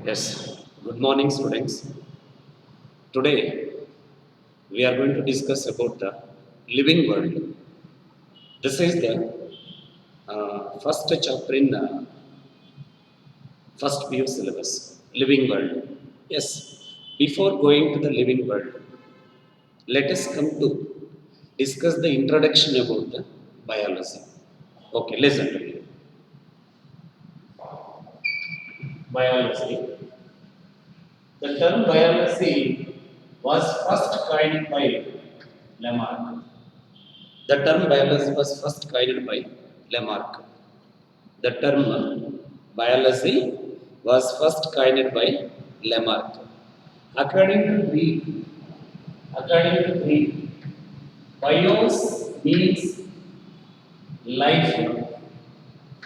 Yes, good morning, students. Today we are going to discuss about the living world. This is the first chapter in first PU syllabus, living world. Yes, before going to the living world, let us come to discuss the introduction about the biology. Okay, listen to me. Biology. The term biology was first coined by Lamarck. The term biology was first coined by Lamarck. The term biology was first coined by Lamarck. According to Greek, according to Greek, bios means life.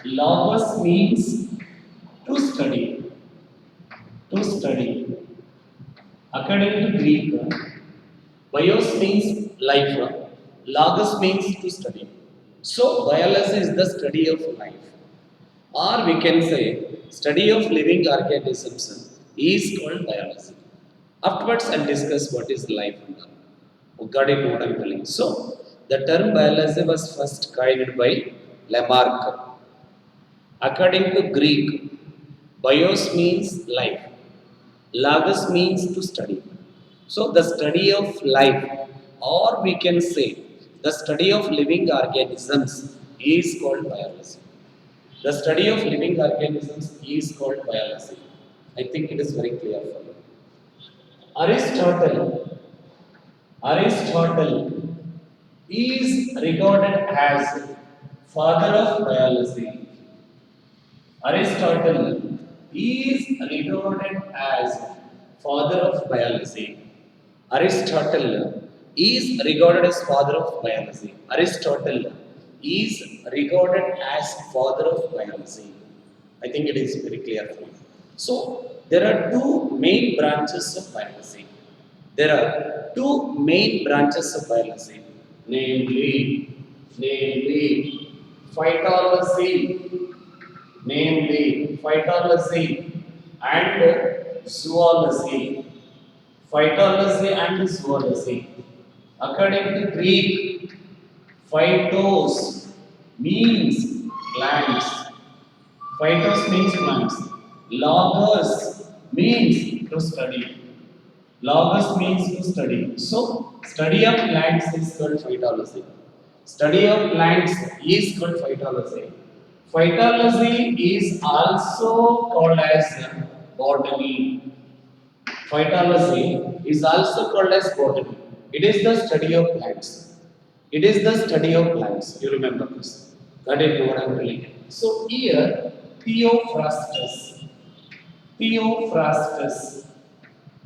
Logos means to study. To study. According to Greek, bios means life. Logos means to study. So biology is the study of life. Or we can say study of living organisms is called biology. Afterwards, I'll discuss what is life and all. Got it? What I'm telling. So, the term biology was first coined by Lamarck. According to Greek, bios means life. Logos means to study. So, the study of life, or we can say the study of living organisms, is called biology. The study of living organisms is called biology. I think it is very clear for you. Aristotle, Aristotle is regarded as father of biology. Aristotle is regarded as father of biology. Aristotle is regarded as father of biology. Aristotle is regarded as father of biology. I think it is very clear for you. So there are two main branches of biology. There are two main branches of biology, namely phytology, and zoology. Phytology and zoology. According to Greek, phytos means plants. Phytos means plants. Logos means to study. Logos means to study. So, study of plants is called phytology. Study of plants is called phytology. Phytology is also called as botany. Phytology is also called as botany. It is the study of plants. It is the study of plants. You remember this. That is what I am telling you. So here, Theophrastus. Theophrastus.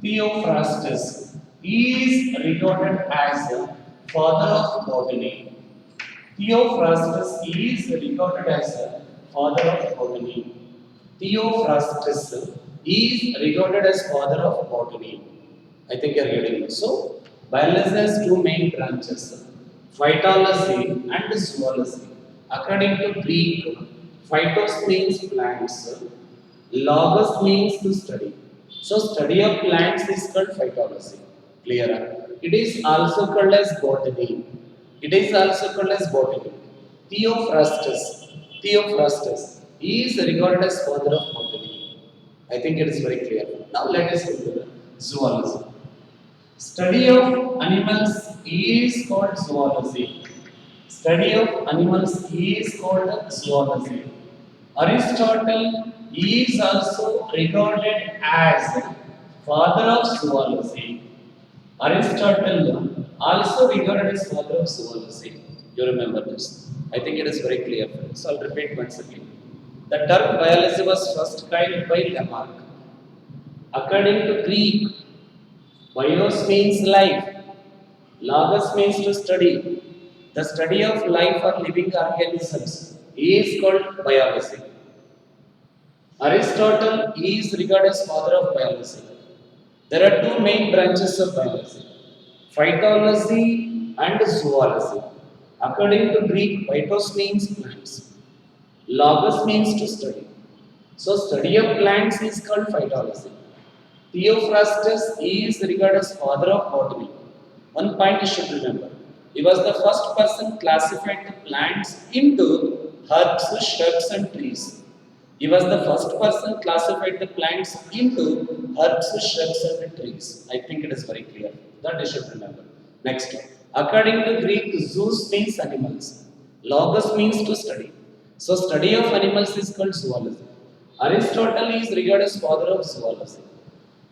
Theophrastus is regarded as a father of botany. Theophrastus is regarded as a father of botany. Theophrastus is regarded as father of botany. I think you are getting it. So, biology has two main branches, phytology and zoology. According to Greek, phytos means plants, logos means to study. So, study of plants is called phytology. Clear? It is also called as botany. It is also called as botany. Theophrastus is regarded as father of botany. I think it is very clear. Now let us go to the zoology. Study of animals is called zoology. Study of animals is called zoology. Aristotle is also regarded as father of zoology. Aristotle also regarded as father of zoology. You remember this. I think it is very clear. So I'll repeat once again. The term biology was first coined by Lamarck. According to Greek, bios means life. Logos means to study. The study of life or living organisms is called biology. Aristotle is regarded as father of biology. There are two main branches of biology, phytology and zoology. According to Greek, phytos means plants. Logos means to study. So study of plants is called phytology. Theophrastus is regarded as father of botany. One point you should remember. He was the first person classified the plants into herbs, shrubs and trees. He was the first person classified the plants into herbs, shrubs and trees. I think it is very clear. That you should remember. Next. According to Greek, zoos means animals. Logos means to study. So study of animals is called zoology. Aristotle is regarded as father of zoology.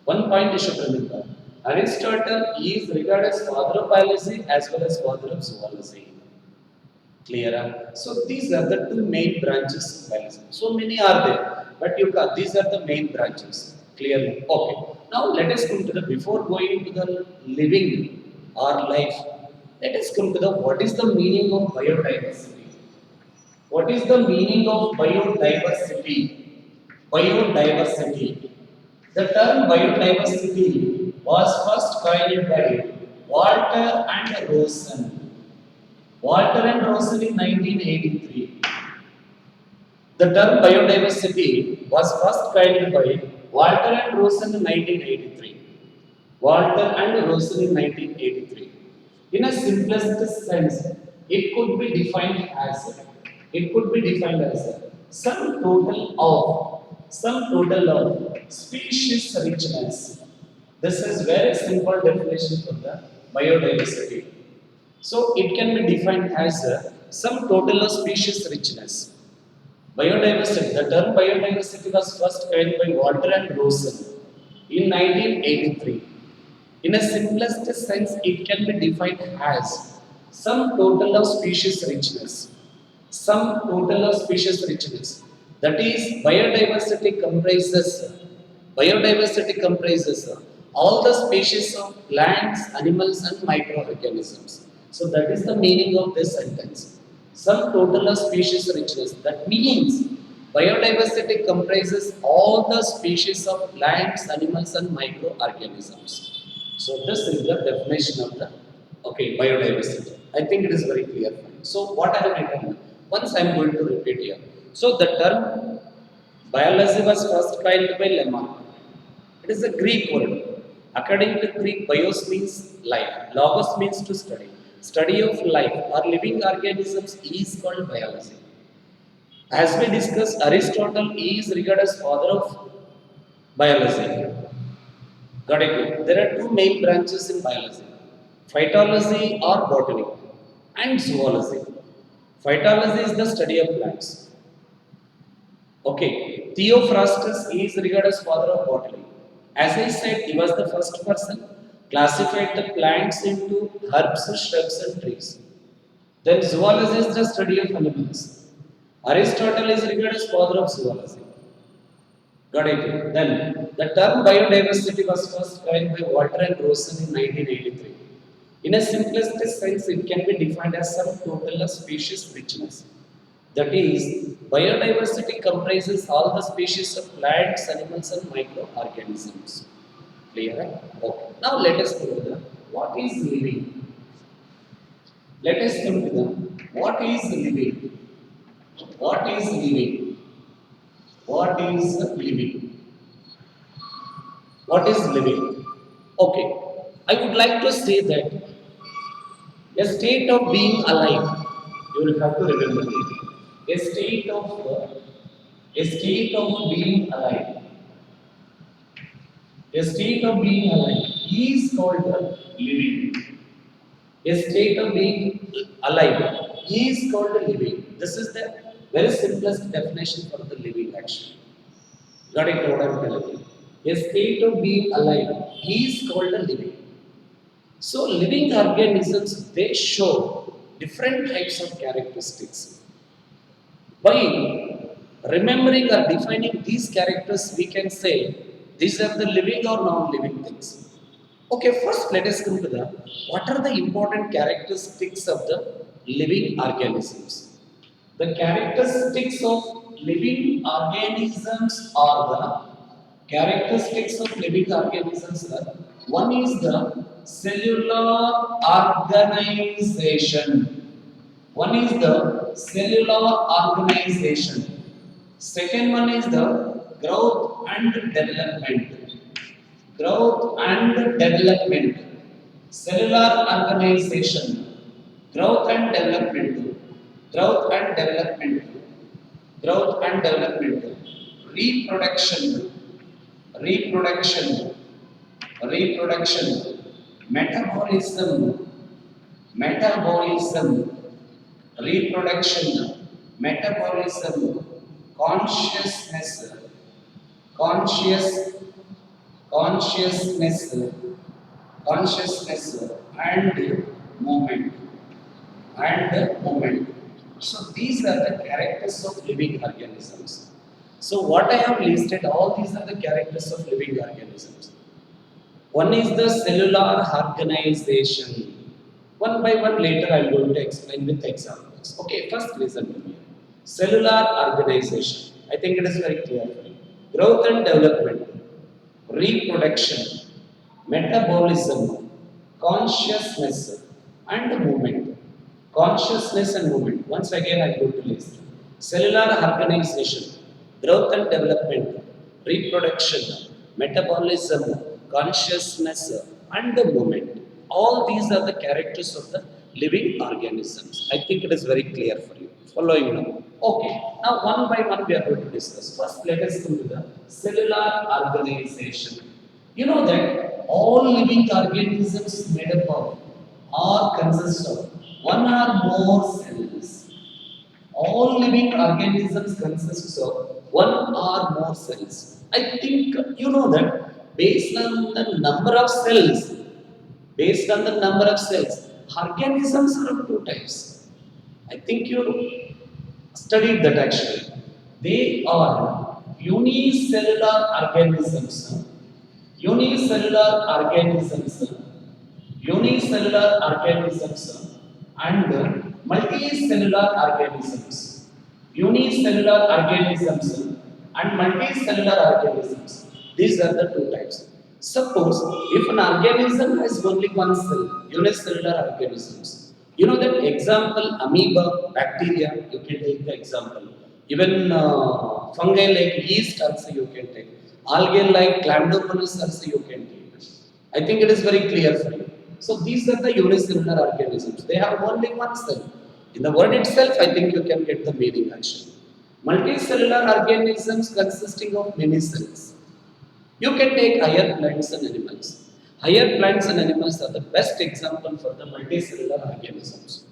One point you should remember. Aristotle is regarded as father of biology as well as father of zoology. Clear? So these are the two main branches of biology. So many are there, but these are the main branches. Clearly. Okay. Now let us come to the before going into the living or life. Let us come to the what is the meaning of biodiversity. What is the meaning of biodiversity? Biodiversity. The term biodiversity was first coined by Walter and Rosen. Walter and Rosen in 1983. The term biodiversity was first coined by Walter and Rosen in 1983. Walter and Rosen in 1983. In a simplest sense, it could be defined as some total of species richness. This is very simple definition for the biodiversity. So it can be defined as some total of species richness. Biodiversity. The term biodiversity was first coined by Walter and Rosen in 1983. In a simplest sense, it can be defined as some total of species richness. Some total of species richness. That is, biodiversity comprises all the species of plants, animals, and microorganisms. So that is the meaning of this sentence. Some total of species richness. That means biodiversity comprises all the species of plants, animals, and microorganisms. So this is the definition of the biodiversity. I think it is very clear. So what I have written once I am going to repeat here. So the term biology was first coined by Lamarck. It is a Greek word. According to Greek, bios means life. Logos means to study. Study of life or living organisms is called biology. As we discussed, Aristotle is regarded as father of biology. Got it? There are two main branches in biology: phytology or botany, and zoology. Phytology is the study of plants. Okay, Theophrastus is regarded as father of botany. As I said, he was the first person classified the plants into herbs, shrubs, and trees. Then zoology is the study of animals. Aristotle is regarded as father of zoology. Got it? Then the term biodiversity was first coined by Walter and Rosen in 1983. In a simplest sense, it can be defined as some total of species richness. That is, biodiversity comprises all the species of plants, animals, and microorganisms. Clear? Okay. Now let us go to the what is living. Let us come to the what is living. What is living? What is living? What is living? Okay. I would like to say that a state of being alive. You will have to remember this. A state of being alive. A state of being alive is called living. A state of being alive is called living. This is the very simplest definition for the living action. Got it? What I'm telling you. A state of being alive is called a living. So living organisms, they show different types of characteristics. By remembering or defining these characters, we can say these are the living or non-living things. Okay, first let us come to the what are the important characteristics of the living organisms. The characteristics of living organisms are the characteristics of living organisms are one is the cellular organization. One is the cellular organization. Second one is the growth and development. Growth and development. Cellular organization. Growth and development. Growth and development. Growth and development. Reproduction. Reproduction. Reproduction. Metabolism. Metabolism. Reproduction. Metabolism. Consciousness. Conscious. Consciousness. Consciousness and movement. And movement. So these are the characters of living organisms. So what I have listed, all these are the characters of living organisms. One is the cellular organization. One by one later I am going to explain with examples. Okay, first listen to me. Cellular organization. I think it is very clear for you. Growth and development, reproduction, metabolism, consciousness and movement. Consciousness and movement. Once again I go to list. Cellular organization, growth and development, reproduction, metabolism, consciousness and the movement. All these are the characters of the living organisms. I think it is very clear for you. Following now. Okay. Now one by one we are going to discuss. First let us come to the cellular organization. You know that all living organisms made up of or consist of one or more cells. All living organisms consists of one or more cells. I think you know that based on the number of cells, organisms are of two types. I think you studied that actually. They are unicellular organisms. Unicellular organisms. Unicellular organisms and multicellular organisms. Unicellular organisms and multicellular organisms. These are the two types. Suppose if an organism has only one cell, unicellular organisms. You know that example amoeba, bacteria, you can take the example. Even fungi like yeast also you can take. Algae like Chlamydomonas also you can take. I think it is very clear for you. So these are the unicellular organisms. They have only one cell. In the word itself, I think you can get the meaning actually. Multicellular organisms consisting of many cells. You can take higher plants and animals. Higher plants and animals are the best example for the multicellular organisms.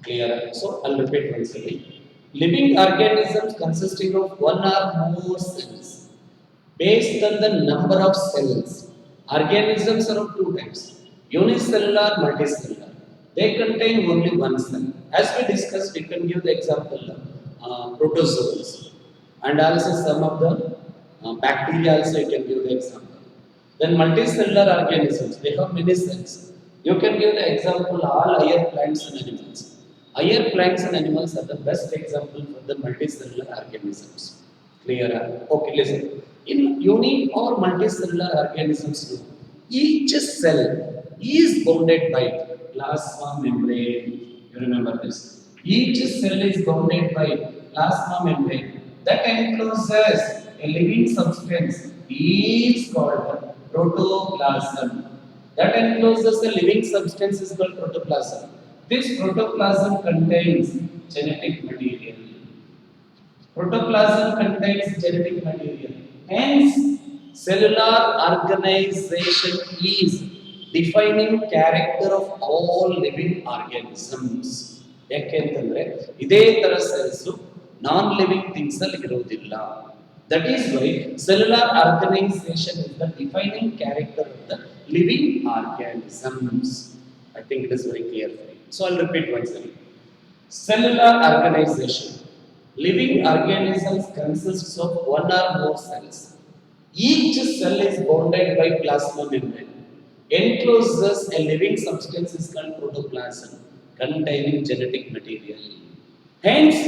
Clear? So I'll repeat once again. Living organisms consisting of one or more cells. Based on the number of cells, organisms are of two types, unicellular, multicellular. They contain only one cell. As we discussed, we can give the example protozoals and also some of the bacteria also you can give the example. Then multicellular organisms, they have many cells. You can give the example all higher plants and animals. Higher plants and animals are the best example for the multicellular organisms. Clear? Okay, listen. In uni or multicellular organisms, each cell is bounded by plasma membrane. You remember this? Each cell is bounded by plasma membrane that encloses a living substance is called protoplasm. That encloses a living substance is called protoplasm. This protoplasm contains genetic material. Protoplasm contains genetic material. Hence, cellular organization is defining character of all living organisms. ಯಾಕೆಂತಂದ್ರೆ ಇದೇ ತರ cells non living things ಅಲ್ಲಿ ಇರೋದಿಲ್ಲ. That is why cellular organization is the defining character of the living organisms. I think it is very clear for you. So I'll repeat once again. Cellular organization. Living organisms consists of one or more cells. Each cell is bounded by plasma membrane. Encloses a living substance is called protoplasm, containing genetic material. Hence,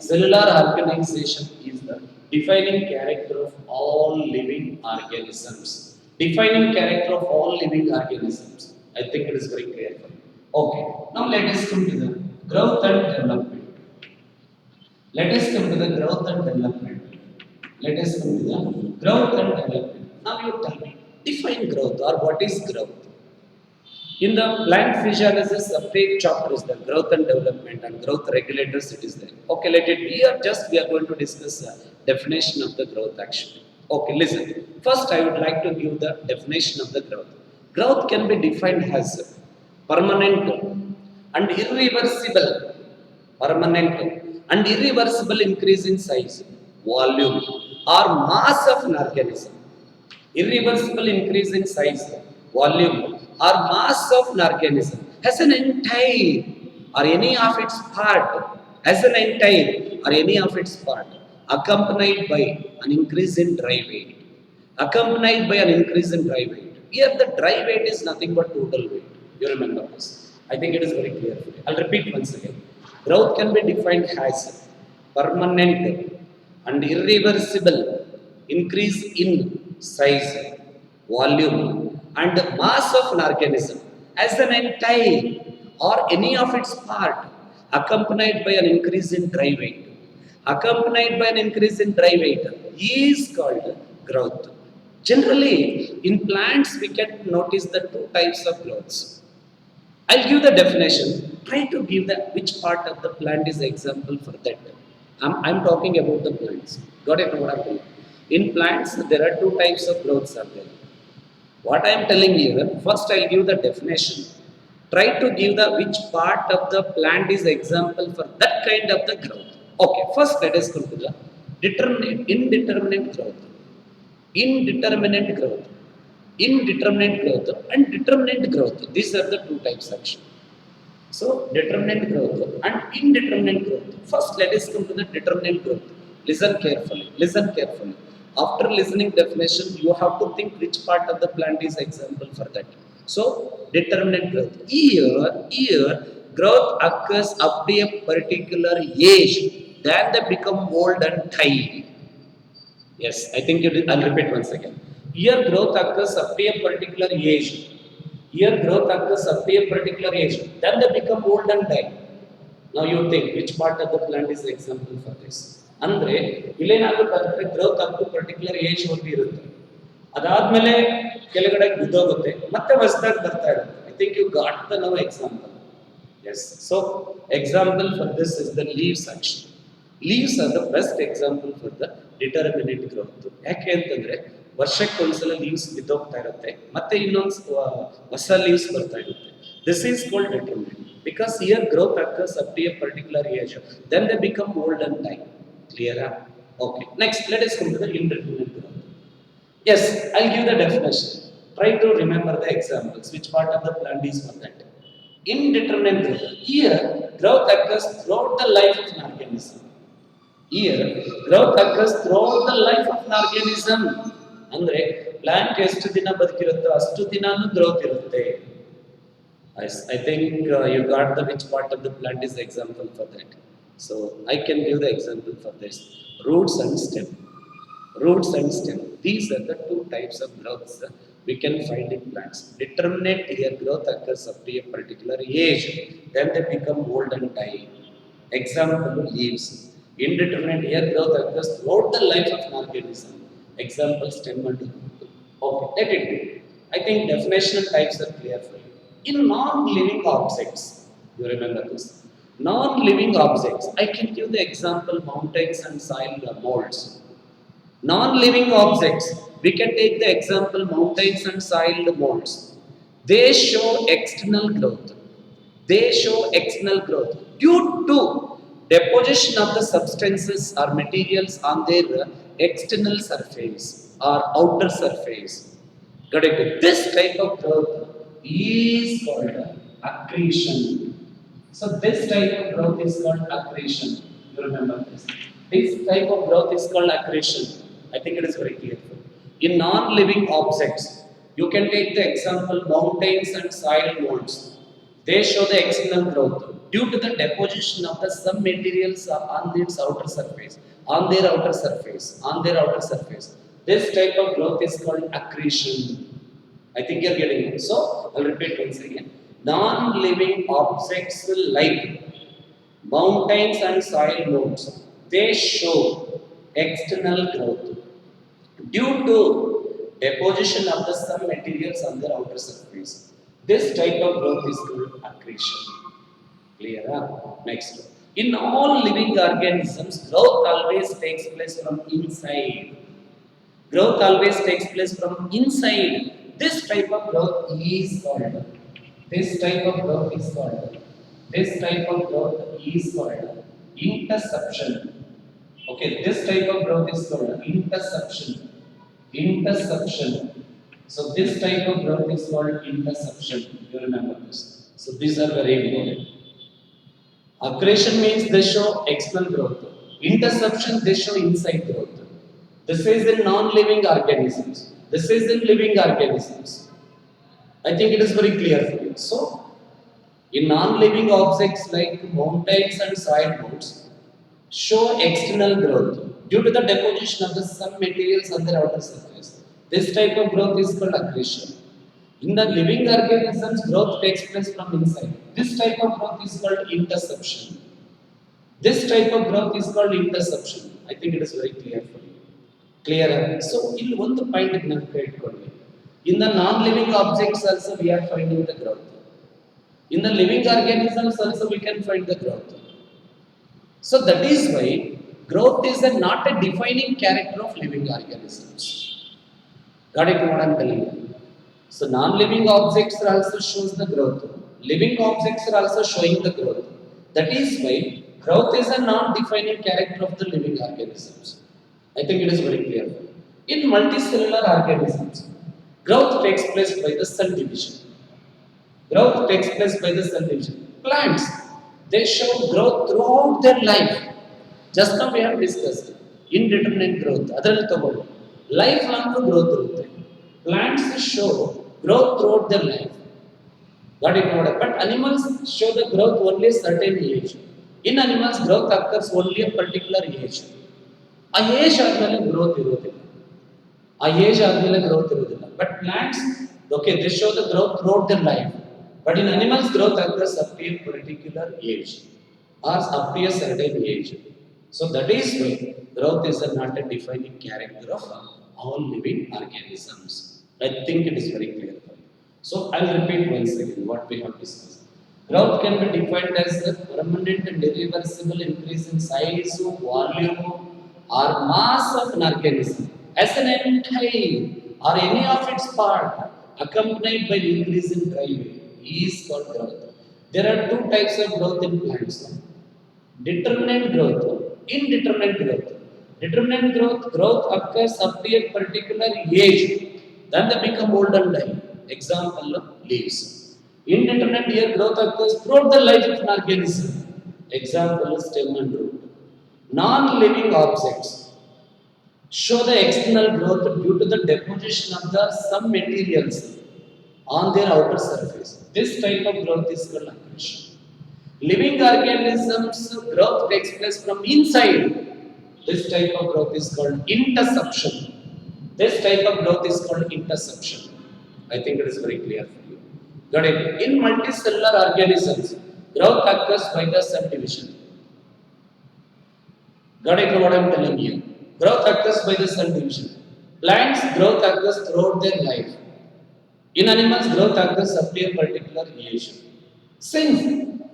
cellular organization is the defining character of all living organisms. Defining character of all living organisms. I think it is very clear for you. Okay, now let us come to the growth and development. Let us come to the growth and development. Let us come to the Growth and development. Now you tell me, define growth or what is growth? In the plant physiology, separate chapter is there, growth and development and growth regulators it is there. Okay, let it be. Here just we are going to discuss the definition of the growth actually. Okay, listen. First I would like to give the definition of the growth. Growth can be defined as permanent and irreversible, permanent and irreversible increase in size, volume or mass of an organism. Irreversible increase in size, volume, or mass of an organism as an entire or any of its part, as an entire or any of its part, accompanied by an increase in dry weight. Accompanied by an increase in dry weight. Here the dry weight is nothing but total weight. You remember this. I think it is very clear for you. I'll repeat once again. Growth can be defined as permanent and irreversible increase in size, volume, and mass of an organism as an entire or any of its part, accompanied by an increase in dry weight. Accompanied by an increase in dry weight is called growth. Generally, in plants, we can notice the two types of growths. I'll give the definition. Try to give the which part of the plant is example for that. I'm talking about the plants. Got it? What I'm telling? In plants, there are two types of growths are there. What I am telling you, first I'll give the definition. Try to give the which part of the plant is example for that kind of the growth. Okay, first let us go to the indeterminate growth. Indeterminate growth. Indeterminate growth and determinate growth. These are the two types actually. So, determinate growth and indeterminate growth. First, let us come to the determinate growth. Listen carefully. Listen carefully. After listening definition, you have to think which part of the plant is example for that. So, determinate growth. Here, growth occurs up to a particular age. Then they become old and tired. Yes, I think I'll repeat once again. Here, growth occurs up to a particular age. Here growth occurs up to a particular age. Then they become old and die. Now you think which part of the plant is the example for this? ಅಂದ್ರೆ ಇಲ್ಲೇನಾಗುತ್ತೆ growth up to particular age ಒಂದು ಇರುತ್ತೆ. ಅದಾದ್ಮೇಲೆ ಕೆಳಗಡೆ ಬಿದ್ದೋಗುತ್ತೆ ಮತ್ತೆ ಹೊಸದಾಗಿ ಬರ್ತಾ ಇರುತ್ತೆ. I think you got the no example. Yes. So example for this is the leaves action. Leaves are the best example for the determinate growth. ಯಾಕೆ ಅಂತಂದ್ರೆ ವರ್ಷಕ್ಕೊಂದ್ಸಲ ಲೀವ್ಸ್ ಬಿದ್ದೋಗ್ತಾ ಇರುತ್ತೆ ಮತ್ತೆ ಇನ್ನೊಂದು ಹೊಸ ಲೀವ್ಸ್ ಬರ್ತಾ ಇರುತ್ತೆ. This is called determinate because here growth occurs up to a particular age, then they become old and die. Clear? Okay, next let us come to the indeterminate growth. Yes, I'll give the definition. Try to remember the examples, which part of the plant is for that. Indeterminate growth. Here growth occurs throughout the life of an organism. Here growth occurs throughout the life of an organism. ಅಂದ್ರೆ plant ಎಷ್ಟು ದಿನ ಬದುಕಿರುತ್ತೋ ಅಷ್ಟು ದಿನಾನು growth ಇರುತ್ತೆ. I think you got the which part of the plant is the example for that. So I can give the example for this. Roots and stem. Roots and stem. These are the two types of growths we can find in plants. Determinate here growth occurs up to a particular age. Then they become old and die. Example leaves. Indeterminate here growth occurs throughout the life of an organism. Example stem and root. Okay, let it be. I think definitional types are clear for you. In non-living objects, you remember this. Non-living objects, I can give the example mountains and soil molds. Non-living objects, we can take the example mountains and soil molds. They show external growth. They show external growth due to deposition of the substances or materials on their external surface or outer surface. Got it? This type of growth is called accretion. So this type of growth is called accretion. You remember this. This type of growth is called accretion. I think it is very clear. In non-living objects, you can take the example mountains and soil molds. They show the external growth due to the deposition of the some materials on its outer surface, on their outer surface, on their outer surface. This type of growth is called accretion. I think you are getting it. So I'll repeat once again. Non-living objects like mountains and soil molds, they show external growth due to deposition of the some materials on their outer surface. This type of growth is called accretion. Clear? Next. In all living organisms, growth always takes place from inside. Growth always takes place from inside. This type of growth is called. This type of growth is called. This type of growth is called interception. Okay, this type of growth is called interception. Interception. So this type of growth is called interception. You remember this. So these are very important. Accretion means they show external growth. Interception, they show inside growth. This is in non-living organisms. This is in living organisms. I think it is very clear for you. So, in non-living objects like mountains and soil mounds show external growth due to the deposition of the some materials on their outer surface. This type of growth is called accretion. In the living organisms, growth takes place from inside. This type of growth is called interception. This type of growth is called interception. I think it is very clear for you. Clear? So, in one point in the non-living objects also we are finding the growth. In the living organisms also we can find the growth. So that is why growth is not a defining character of living organisms. Got it what I am telling you? So non-living objects are also shows the growth. Living objects are also showing the growth. That is why growth is a non-defining character of the living organisms. I think it is very clear. In multicellular organisms, growth takes place by the cell division. Growth takes place by the cell division. Plants, they show growth throughout their life. Just now we have discussed indeterminate growth. Lifelong growth. Plants show growth throughout their life. Got it? But animals show the growth only a certain age. In animals, growth occurs only a particular age. A age ಆದ್ಮೇಲೆ growth ಇರೋದಿಲ್ಲ. A age ಆದ್ಮೇಲೆ growth ಇರೋದಿಲ್ಲ. But plants, okay, they show the growth throughout their life. But in animals, growth occurs up to a particular age or up to a certain age. So that is why growth is not a defining character of all living organisms. I think it is very clear for you. So I'll repeat once again what we have discussed. Growth can be defined as a permanent and irreversible increase in size, volume, or mass of an organism as an entire or any of its part accompanied by increase in dry weight is called growth. There are two types of growth in plants. Determinate growth, indeterminate growth. Determinate growth occurs up to a particular age, then they become old and die. Example, leaves. Indeterminate year growth occurs throughout the life of an organism. Example, stem and root. Non-living objects show the external growth due to the deposition of the some materials on their outer surface. This type of growth is called accretion. Living organisms growth takes place from inside. This type of growth is called interception. This type of growth is called interception. I think it is very clear for you. Got it? In multicellular organisms, growth occurs by the subdivision. Got it? What I am telling you? Growth occurs by the cell division. Plants, growth occurs throughout their life. In animals, growth occurs up to a particular age. Since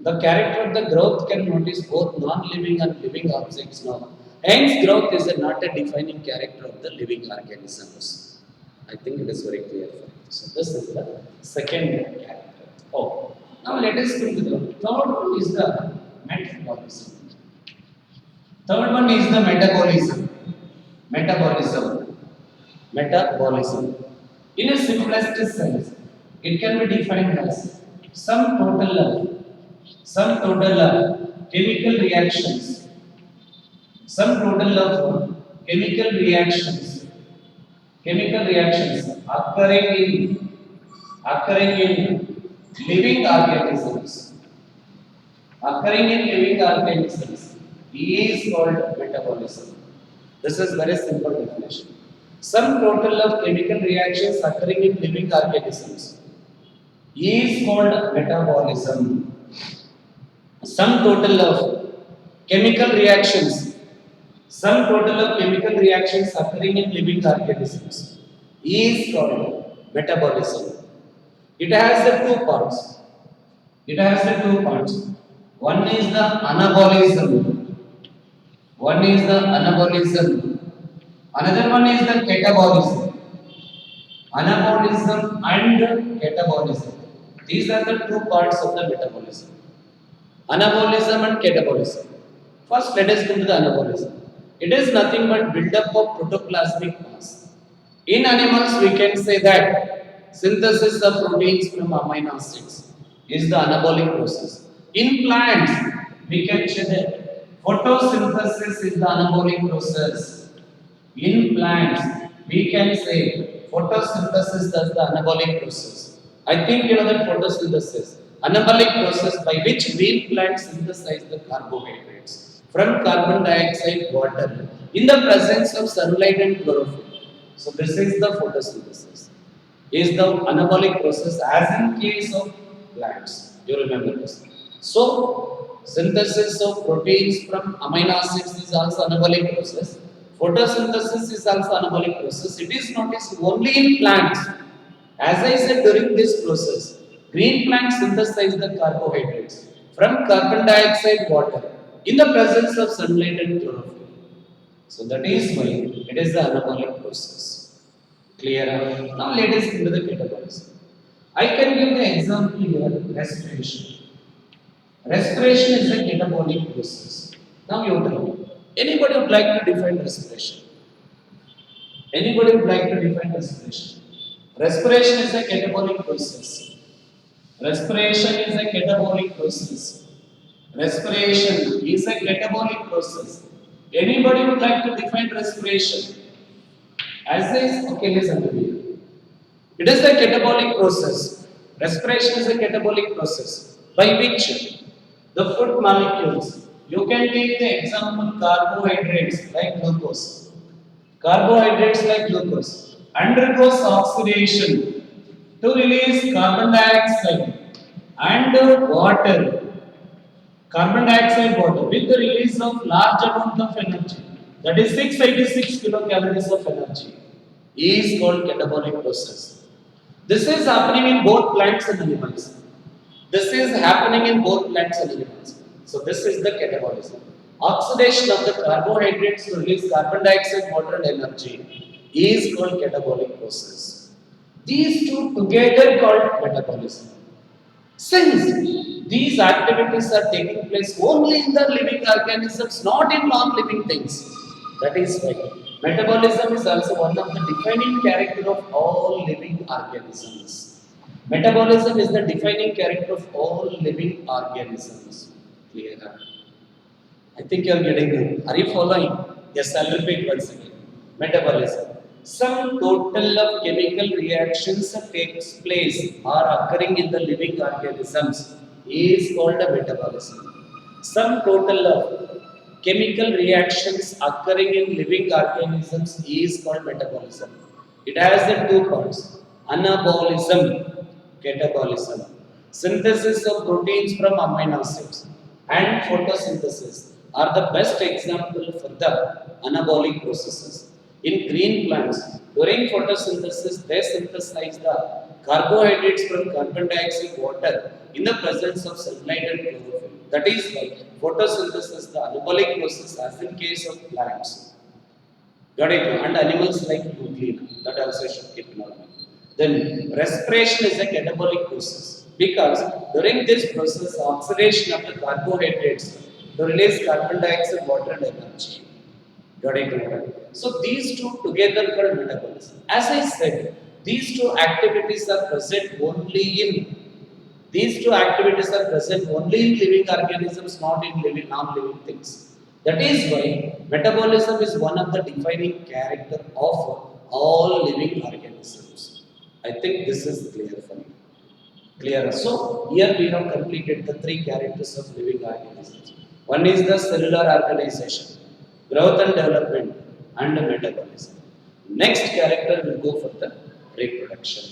the character of the growth can notice both non-living and living objects now, hence growth is not a defining character of the living organisms. I think it is very clear. So this is the second character. Oh, now let us go to the third one is the metabolism. Third one is the metabolism. Metabolism. In a simplest sense, it can be defined as some total of chemical reactions. Some total of chemical reactions occurring in living organisms. Occurring in living organisms is called metabolism. This is very simple definition. Some total of chemical reactions occurring in living organisms is called metabolism. Some total of chemical reactions Sum total of chemical reactions occurring in living organisms is called metabolism. It has the two parts. It has the two parts. One is the anabolism. One is the anabolism. Another one is the catabolism. Anabolism and catabolism. These are the two parts of the metabolism. Anabolism and catabolism. First, let us come to the anabolism. It is nothing but buildup of protoplasmic mass. In animals, we can say that synthesis of proteins from amino acids is the anabolic process. In plants, we can say that photosynthesis is the anabolic process. In plants, we can say photosynthesis does the anabolic process. I think you know that photosynthesis, anabolic process by which green plants synthesize the carbohydrates from carbon dioxide, water in the presence of sunlight and chlorophyll. So this is the photosynthesis. Is the anabolic process as in case of plants. You remember this. So synthesis of proteins from amino acids is also anabolic process. Photosynthesis is also anabolic process. It is noticed only in plants. As I said during this process, green plants synthesize the carbohydrates from carbon dioxide, water in the presence of sunlight and chlorophyll. So that is why it is the anabolic process. Clear? Now let us into the catabolism. I can give the example here, respiration. Respiration is a catabolic process. Now you tell me. Anybody would like to define respiration? Anybody would like to define respiration? Respiration is a catabolic process. Respiration is a catabolic process. Respiration is a catabolic process. Anybody would like to define respiration? As is, okay, listen to me. It is a catabolic process. Respiration is a catabolic process by which the food molecules, you can take the example carbohydrates like glucose. Carbohydrates like glucose undergoes oxidation to release carbon dioxide and water. Carbon dioxide water with the release of large amount of energy, that is 686 kilocalories of energy, is called catabolic process. This is happening in both plants and animals. This is happening in both plants and animals. So this is the catabolism. Oxidation of the carbohydrates to release carbon dioxide, water and energy is called catabolic process. These two together called metabolism. Since these activities are taking place only in the living organisms, not in non-living things, that is why metabolism is also one of the defining character of all living organisms. Metabolism is the defining character of all living organisms. Clear? I think you are getting it. Are you following? Yes, I'll repeat once again. Metabolism. Some total of chemical reactions that takes place or occurring in the living organisms is called a metabolism. Some total of chemical reactions occurring in living organisms is called metabolism. It has the two parts: anabolism, catabolism, synthesis of proteins from amino acids, and photosynthesis are the best example for the anabolic processes. In green plants, during photosynthesis, they synthesize the carbohydrates from carbon dioxide, water in the presence of sunlight and chlorophyll. That is why photosynthesis, the anabolic process, as in case of plants. Got it? And animals like euglena, that also should keep in mind. Then respiration is a catabolic process because during this process, oxidation of the carbohydrates to release carbon dioxide, water, and energy. Got it? So these two together called metabolism. As I said, these two activities are present only in living organisms, not in living non-living things. That is why metabolism is one of the defining character of all living organisms. I think this is clear for you. Clear. So here we have completed the three characters of living organisms. One is the cellular organization, growth and development, and metabolism. Next character will go for the reproduction.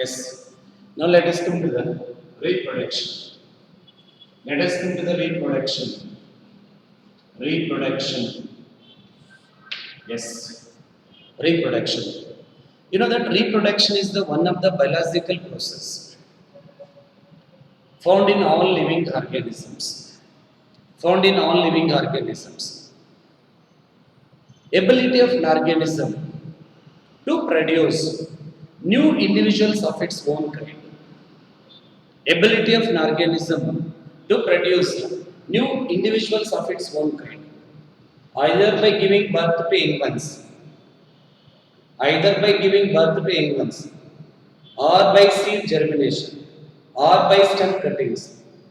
Yes. Now let us come to the reproduction. Let us come to the reproduction. Reproduction. Yes. Reproduction. You know that reproduction is the one of the biological process found in all living organisms. Found in all living organisms. Ability of an organism to produce new individuals of its own kind. Ability of an organism to produce new individuals of its own kind, either by giving birth to infants, either by giving birth to infants, or by seed germination, or by stem cuttings,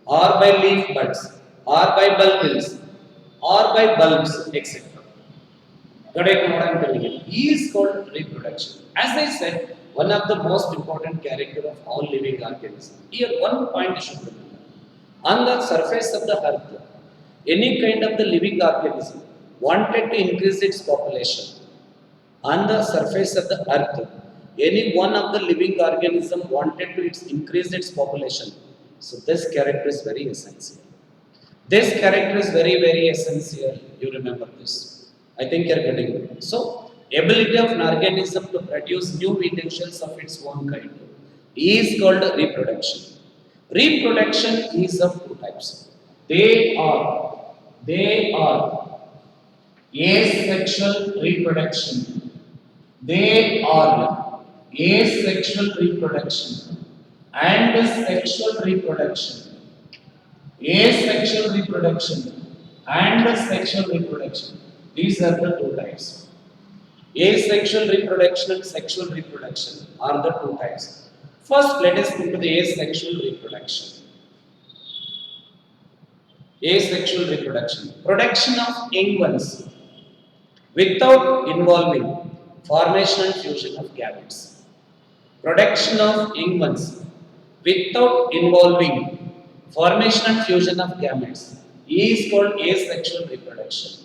or by leaf buds, or by bulbils, or by bulbs, etc. Got it? What I'm telling you? He is called reproduction. As I said, one of the most important character of all living organisms. Here, one point you should remember. On the surface of the earth, any kind of the living organism wanted to increase its population. On the surface of the earth, any one of the living organism wanted to increase its population. So this character is very essential. This character is very, very essential. You remember this. I think you are getting it. So, ability of an organism to produce new individuals of its own kind is called reproduction. Reproduction is of two types. They are asexual reproduction. They are asexual reproduction and sexual reproduction. Asexual reproduction and sexual reproduction. These are the two types. Asexual reproduction and sexual reproduction are the two types. First, let us look at the asexual reproduction. Asexual reproduction. Production of young ones without involving formation and fusion of gametes. Production of young ones without involving formation and fusion of gametes is called asexual reproduction.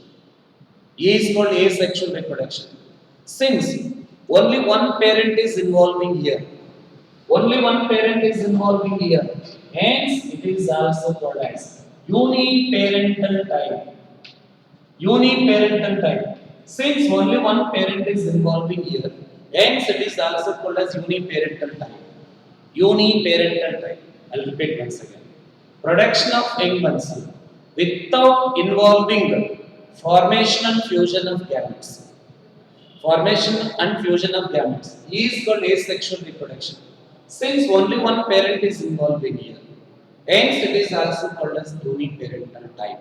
Is called asexual reproduction. Since only one parent is involving here, only one parent is involving here, hence it is also called as uniparental type. Uniparental type. Since only one parent is involving here, hence it is also called as uniparental type. Uniparental type. I'll repeat once again. Production of young ones without involving formation and fusion of gametes. Formation and fusion of gametes is called asexual reproduction. Since only one parent is involving here, hence it is also called as uniparental type.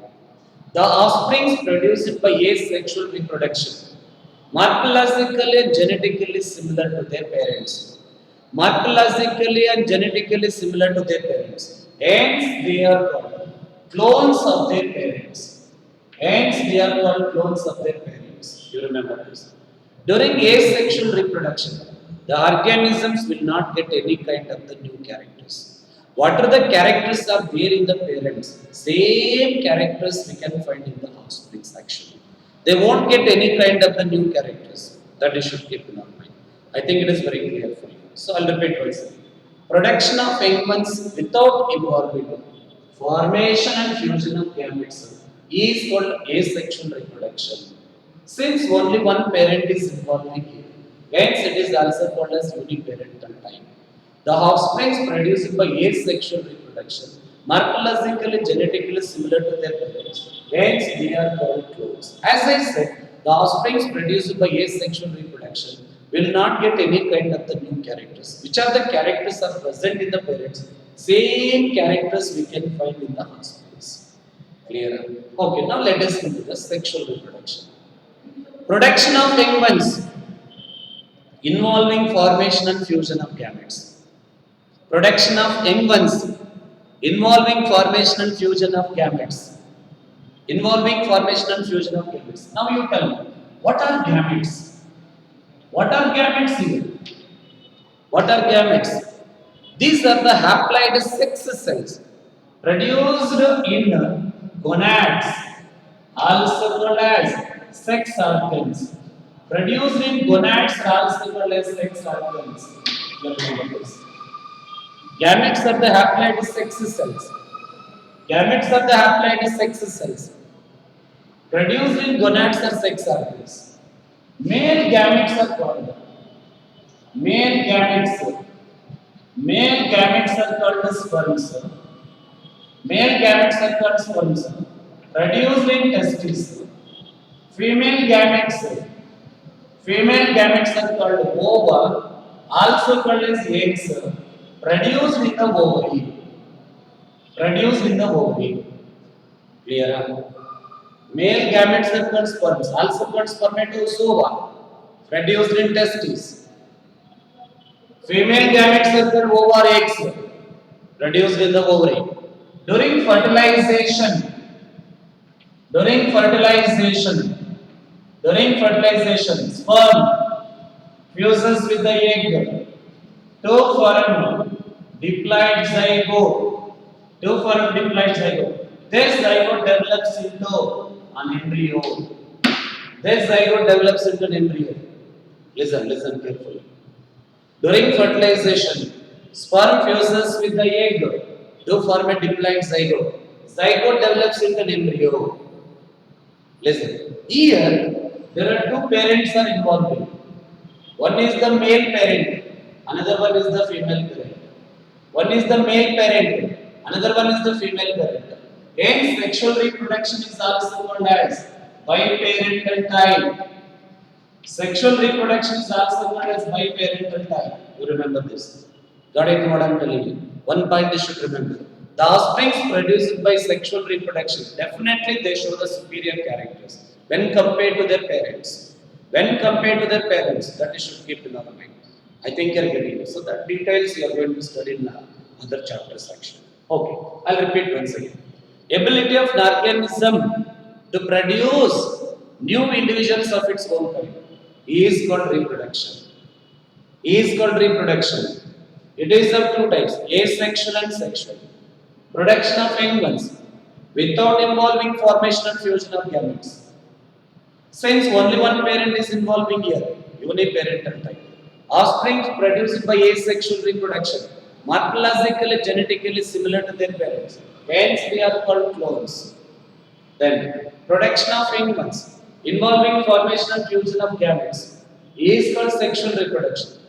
The offspring produced by asexual reproduction, morphologically and genetically similar to their parents. Morphologically and genetically similar to their parents. Hence they are called clones of their parents. Hence, they are called clones of their parents. You remember this. During asexual reproduction, the organisms will not get any kind of the new characters. What are the characters are there in the parents? Same characters we can find in the offspring actually. They won't get any kind of the new characters. That you should keep in our mind. I think it is very clear for you. So I'll repeat once again. Production of young ones without involving formation and fusion of gametes is called asexual reproduction. Since only one parent is involving here, hence it is also called as uniparental type. The offspring produced by asexual reproduction, morphologically, genetically similar to their parents, hence they are called clones. As I said, the offspring produced by asexual reproduction will not get any kind of the new characters. Which are the characters are present in the parents? Same characters we can find in the offspring. Clear? Okay, now let us come to the sexual reproduction. Production of young ones involving formation and fusion of gametes. Production of young ones involving formation and fusion of gametes. Involving formation and fusion of gametes. Now you tell me, what are gametes? What are gametes here? What are gametes? These are the haploid sex cells produced in gonads, also called as sex organs. Produced in gonads are also called as sex organs. Gametes are the haploid sex cells. Gametes are the haploid sex cells. Produced in gonads or sex organs. Male gametes are called. Male gametes. Male gametes are called sperms. Male gametes are called sperms. Produced in testes. Female gametes. Female gametes are called ova, also called as eggs, produced in the ovary. Produced in the ovary. Clear? Male gametes are called sperms, also called spermatozoa, produced in testes. Female gametes are called ova or eggs, produced in the ovary. During fertilization, during fertilization, during fertilization, sperm fuses with the egg to form diploid zygote. To form diploid zygote. This zygote develops into an embryo. This zygote develops into an embryo. Listen carefully. During fertilization, sperm fuses with the egg to form a diploid zygote. Zygote develops into an embryo. Listen. Here, there are two parents are involved. One is the male parent, another one is the female parent. One is the male parent, another one is the female parent. Hence, sexual reproduction is also called as biparental type. Sexual reproduction is also called as biparental type. You remember this. Got it? What I'm telling you. One point you should remember. The offspring produced by sexual reproduction, definitely they show the superior characters when compared to their parents. When compared to their parents, that you should keep in our mind. I think you're getting it. So that details you are going to study in other chapter section. Okay, I'll repeat once again. Ability of an organism to produce new individuals of its own kind is called reproduction. Is called reproduction. It is of two types, asexual and sexual. Production of young ones without involving formation and fusion of gametes. Since only one parent is involving here, uniparental type. Offspring produced by asexual reproduction, morphologically, genetically similar to their parents. Hence, they are called clones. Then, production of young ones involving formation and fusion of gametes is called sexual reproduction.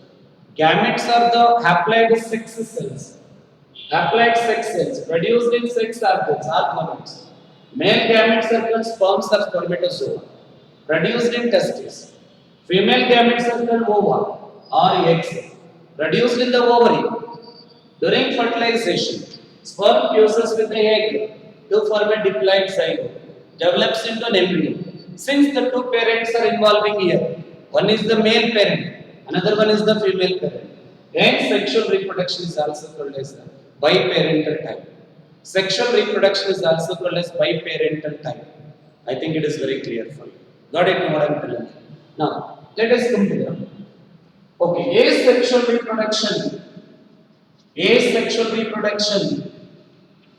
Gametes are the haploid sex cells. Haploid sex cells produced in sex organs or gonads. Male gametes are called sperms or spermatozoa produced in testes. Female gametes are called ova or eggs produced in the ovary. During fertilization, sperm fuses with the egg to form a diploid zygote, develops into an embryo. Since the two parents are involving here, one is the male parent, another one is the female parent. Hence, sexual reproduction is also called as the biparental type. Sexual reproduction is also called as biparental type. I think it is very clear for you. Got it? What I'm telling you. Now, let us compare. Okay, asexual reproduction. Asexual reproduction.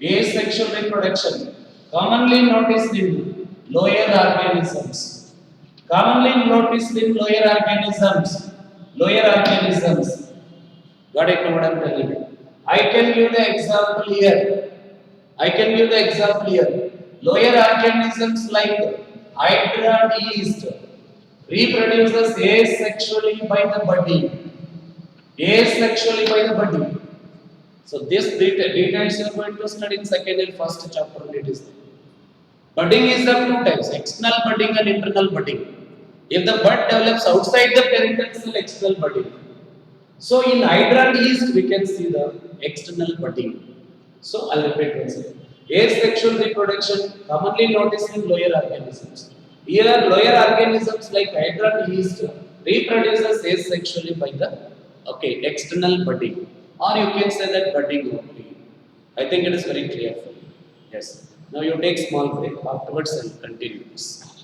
Asexual reproduction. Commonly noticed in lower organisms. Commonly noticed in lower organisms. Lower organisms. Got it? What I'm telling you. I can give the example here. I can give the example here. Lower organisms like Hydra yeast reproduces asexually by the body. Asexually by the body. So this details you are going to study in second and first chapter. It is there. Budding is of two types: external budding and internal budding. If the bud develops outside the parental cell, external budding. So in Hydra yeast, we can see the external budding. So I'll repeat once again. Asexual reproduction commonly noticed in lower organisms. Here, lower organisms like Hydra yeast reproduces asexually by the external budding, or you can say that budding only. I think it is very clear for you. Yes. Now you take small break. Afterwards, I'll continue this.